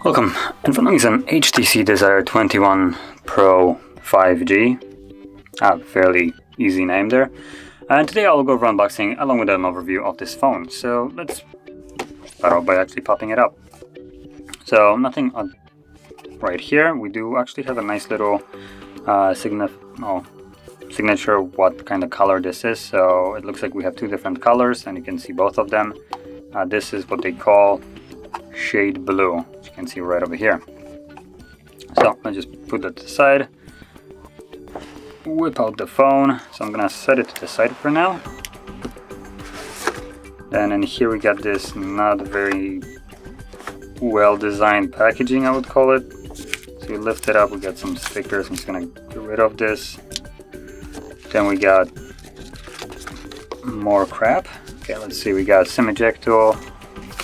Welcome, in front of me is an HTC Desire 21 Pro 5G, fairly easy name there, and today I'll go over unboxing along with an overview of this phone. So let's start off by actually popping it up. So nothing right here. We do actually have a nice little signature what kind of color this is. So it looks like we have two different colors and you can see both of them. This is what they call shade blue, which you can see right over here. So I just put that aside, whip out the phone. So I'm gonna set it to the side for now. Then in here we got this not very well designed packaging, I would call it. So we lift it up, we got some stickers. I'm just gonna get rid of this. Then we got more crap. Okay, let's see, we got SIM eject tool,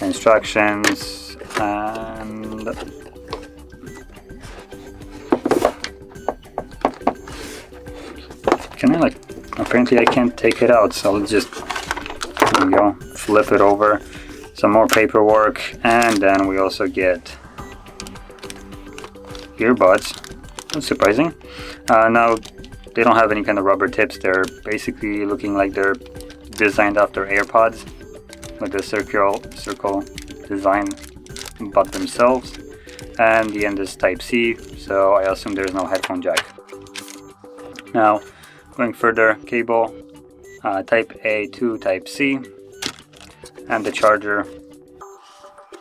instructions, and apparently I can't take it out, so let's just, there we go, flip it over. Some more paperwork, and then we also get earbuds. That's surprising. Now they don't have any kind of rubber tips. They're basically looking like they're designed after AirPods with the circle design but themselves, and the end is Type-C, so I assume there's no headphone jack. Now going further, cable, Type-A to Type-C, and the charger.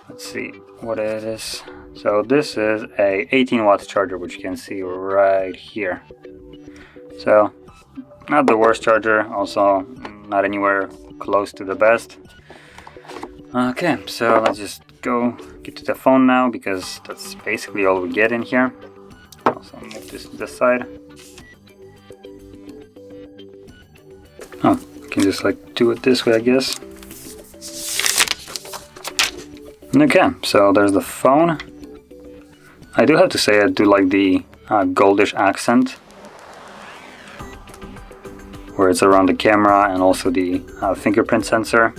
Let's see what it is. So this is a 18 watt charger, which you can see right here. So not the worst charger, also not anywhere close to the best. Okay, so let's just go get to the phone now, because that's basically all we get in here. Also move this to the side. Oh, I can just like do it this way, I guess. Okay, so there's the phone. I do have to say I do like the goldish accent where it's around the camera and also the fingerprint sensor.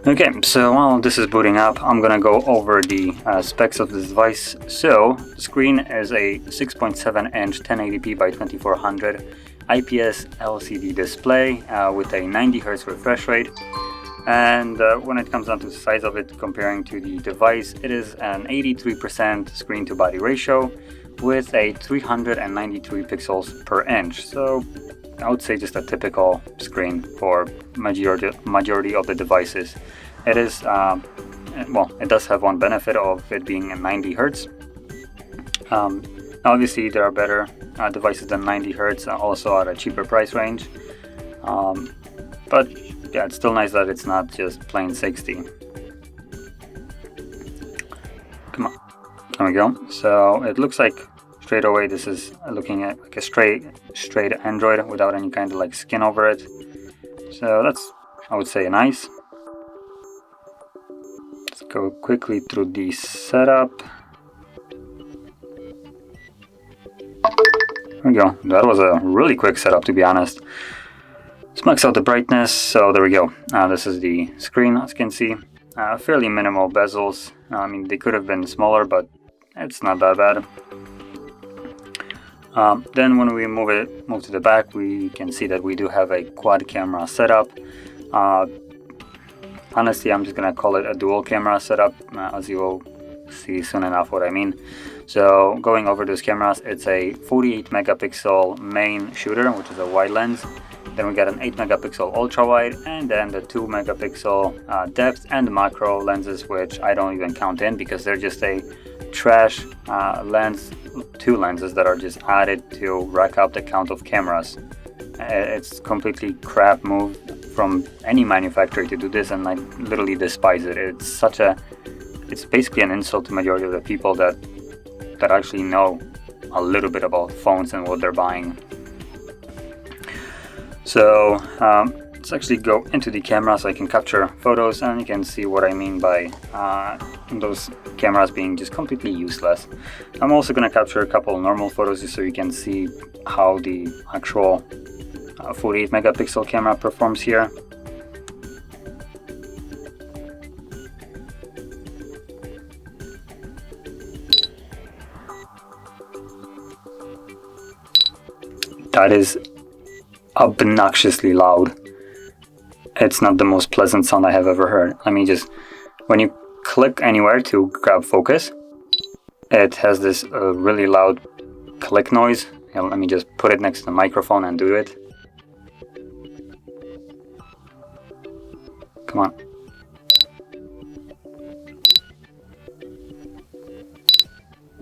Okay, so while this is booting up, I'm gonna go over the specs of this device. So the screen is a 6.7 inch 1080p by 2400 IPS LCD display with a 90 Hz refresh rate. And when it comes down to the size of it, comparing to the device, it is an 83% screen to body ratio with a 393 pixels per inch. So I would say just a typical screen for majority of the devices. It is, well, it does have one benefit of it being at 90 Hz. Obviously there are better devices than 90 Hz, also at a cheaper price range. But yeah, it's still nice that it's not just plain 60. Come on, there we go. So it looks like straight away this is looking at like a straight Android without any kind of like skin over it. So that's, I would say, nice. Let's go quickly through the setup. There we go. That was a really quick setup, to be honest. Let's max out the brightness. So there we go. This is the screen, as you can see. Fairly minimal bezels. I mean, they could have been smaller, but it's not that bad. Then when we move to the back, we can see that we do have a quad camera setup. Honestly, I'm just gonna call it a dual camera setup, as you will see soon enough what I mean. So going over those cameras, it's a 48 megapixel main shooter, which is a wide lens. Then we got an 8 megapixel ultra wide, and then the 2 megapixel depth and macro lenses, which I don't even count in because they're just a trash lens, two lenses that are just added to rack up the count of cameras. It's completely crap move from any manufacturer to do this, and I literally despise it. It's basically an insult to majority of the people that actually know a little bit about phones and what they're buying. So let's actually go into the camera so I can capture photos, and you can see what I mean by those cameras being just completely useless. I'm also going to capture a couple normal photos just so you can see how the actual a 48 megapixel camera performs here. That is obnoxiously loud. It's not the most pleasant sound I have ever heard. Let me just, when you click anywhere to grab focus, it has this really loud click noise. Yeah, let me just put it next to the microphone and do it. Come on.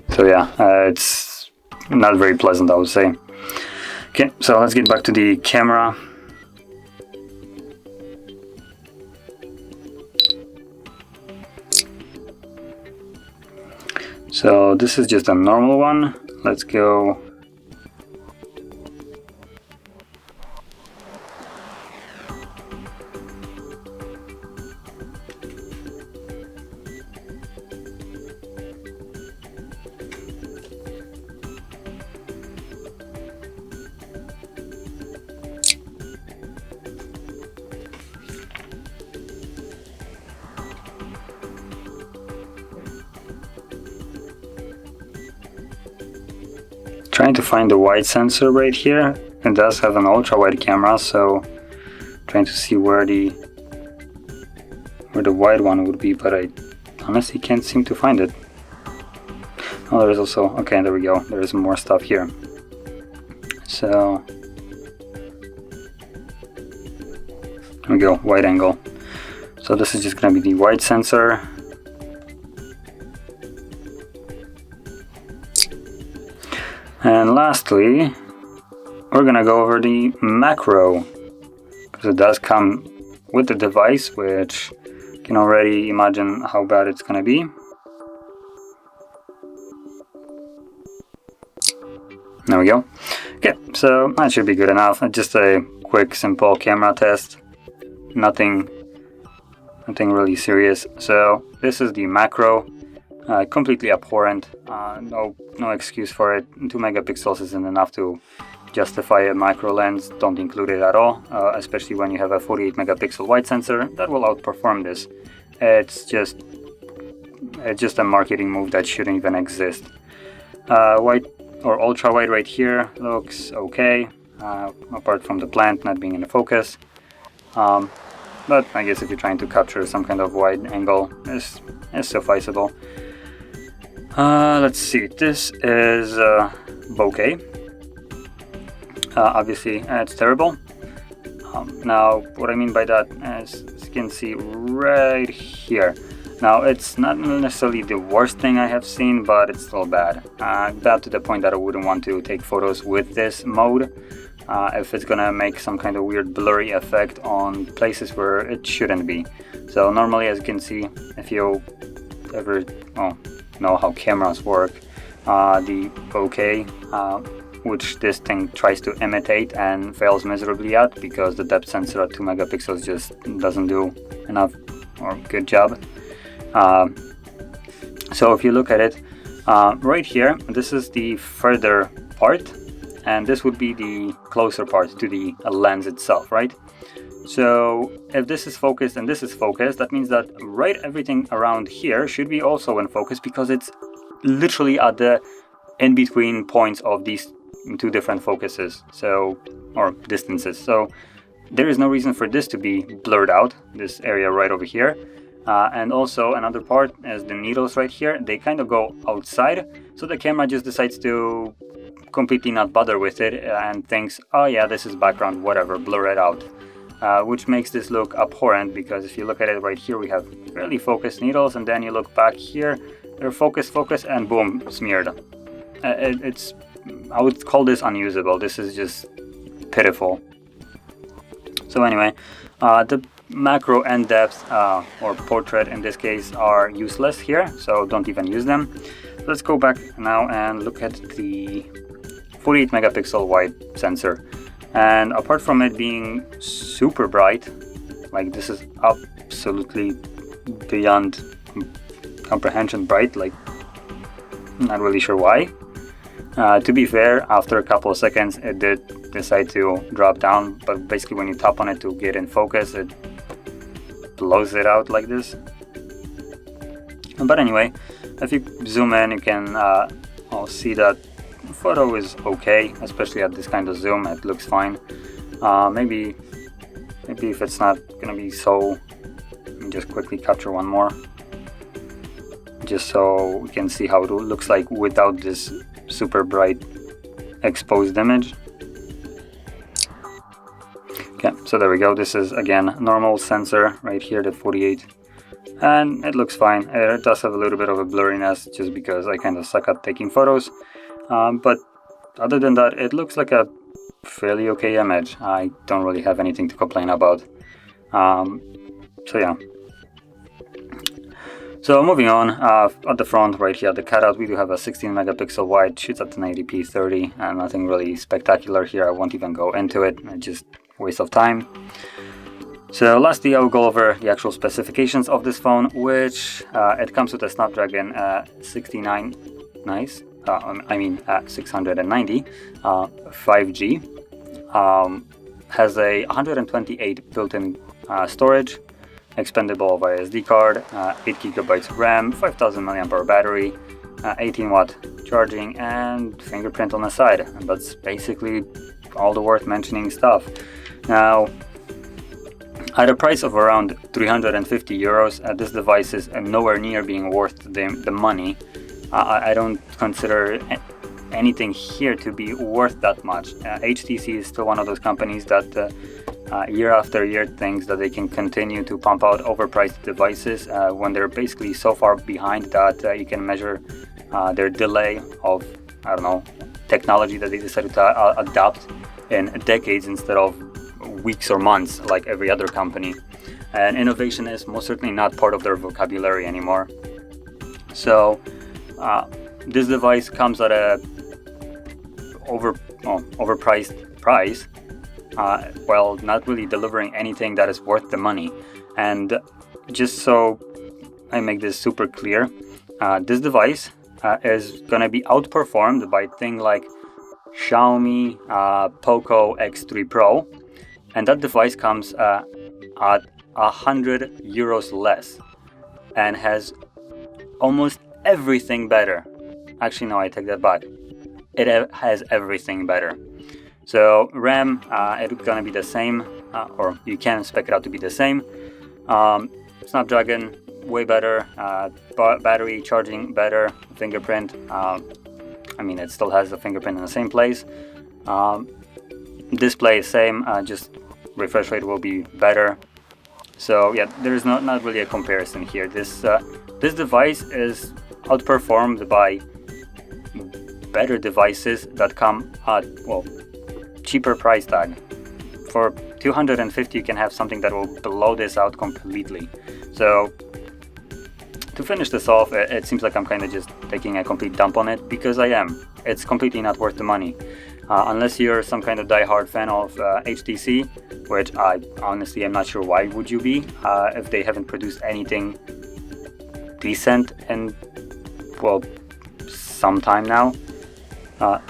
So yeah, it's not very pleasant, I would say. Okay, so let's get back to the camera. So this is just a normal one. Let's go. Trying to find the wide sensor right here. It does have an ultra wide camera, so trying to see where the wide one would be, but I honestly can't seem to find it. Oh, there's also, okay, there we go. There is more stuff here. So there we go, wide angle. So this is just gonna be the wide sensor. And lastly, we're gonna go over the macro, because it does come with the device, which you can already imagine how bad it's gonna be. There we go. Okay, so that should be good enough. Just a quick, simple camera test. Nothing really serious. So this is the macro. Completely abhorrent. No excuse for it. 2 megapixels isn't enough to justify a macro lens. Don't include it at all, especially when you have a 48 megapixel wide sensor that will outperform this. It's just a marketing move that shouldn't even exist. Wide or ultra wide right here looks okay, apart from the plant not being in the focus. But I guess if you're trying to capture some kind of wide angle, it's sufficeable. Let's see, this is bokeh. Obviously, it's terrible. Now, what I mean by that is, as you can see right here. Now, it's not necessarily the worst thing I have seen, but it's still bad. Bad to the point that I wouldn't want to take photos with this mode. If it's gonna make some kind of weird blurry effect on places where it shouldn't be. So normally, as you can see, if you ever know how cameras work, the bokeh, which this thing tries to imitate and fails miserably at, because the depth sensor at 2 megapixels just doesn't do enough or good job. So if you look at it right here, this is the further part, and this would be the closer part to the lens itself, right? So if this is focused and this is focused, that means that everything around here should be also in focus, because it's literally at the in-between points of these two different focuses, or distances. So there is no reason for this to be blurred out, this area right over here. And also another part is the needles right here. They kind of go outside, so the camera just decides to completely not bother with it and thinks, oh yeah, this is background, whatever, blur it out. Which makes this look abhorrent, because if you look at it right here, we have fairly focused needles, and then you look back here, they're focus, and boom, smeared. I would call this unusable. This is just pitiful. So anyway, the macro and depth, or portrait in this case, are useless here, so don't even use them. Let's go back now and look at the 48 megapixel wide sensor. And apart from it being super bright, like this is absolutely beyond comprehension bright, like not really sure why. To be fair, after a couple of seconds it did decide to drop down, but basically when you tap on it to get in focus, it blows it out like this. But anyway, if you zoom in, you can see that the photo is okay, especially at this kind of zoom. It looks fine. Maybe if it's not gonna be so, let me just quickly capture one more, just so we can see how it looks like without this super bright exposed image. Okay, so there we go. This is again normal sensor right here, the 48, and it looks fine. It does have a little bit of a blurriness just because I kind of suck at taking photos, but other than that, it looks like a fairly okay image. I don't really have anything to complain about. So yeah. So moving on, at the front right here, the cutout, we do have a 16 megapixel wide, shoots at 1080p 30, and nothing really spectacular here. I won't even go into it, it's just a waste of time. So lastly, I will go over the actual specifications of this phone, which it comes with a Snapdragon 690, 5G, has a 128 built-in storage, expandable via SD card, 8 GB RAM, 5000 mAh battery, 18 watt charging, and fingerprint on the side. And that's basically all the worth mentioning stuff. Now, at a price of around 350 euros, this device is nowhere near being worth the money. I don't consider anything here to be worth that much. HTC is still one of those companies that year after year thinks that they can continue to pump out overpriced devices when they're basically so far behind that you can measure their delay of, I don't know, technology that they decided to adopt in decades instead of weeks or months like every other company. And innovation is most certainly not part of their vocabulary anymore. So this device comes at a overpriced price, while not really delivering anything that is worth the money. And just so I make this super clear, this device is gonna be outperformed by things like Xiaomi Poco X3 Pro, and that device comes at 100 euros less and has almost everything better. Actually, no, I take that back. It has everything better. So RAM, it's gonna be the same, or you can spec it out to be the same. Snapdragon, way better. Battery charging better. Fingerprint, it still has the fingerprint in the same place. Display same, just refresh rate will be better. So yeah, there is not really a comparison here. This device is outperformed by better devices that come at, well, cheaper price tag. For 250 you can have something that will blow this out completely. So to finish this off, it seems like I'm kind of just taking a complete dump on it, because I am. It's completely not worth the money. Unless you're some kind of die-hard fan of HTC, which I honestly am not sure why would you be, if they haven't produced anything decent in, well, some time now.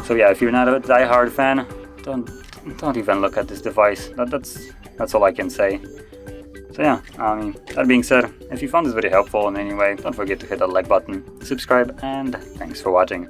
So yeah, if you're not a die-hard fan, don't even look at this device. That's all I can say. So yeah, that being said, if you found this video helpful in any way, don't forget to hit that like button, subscribe, and thanks for watching.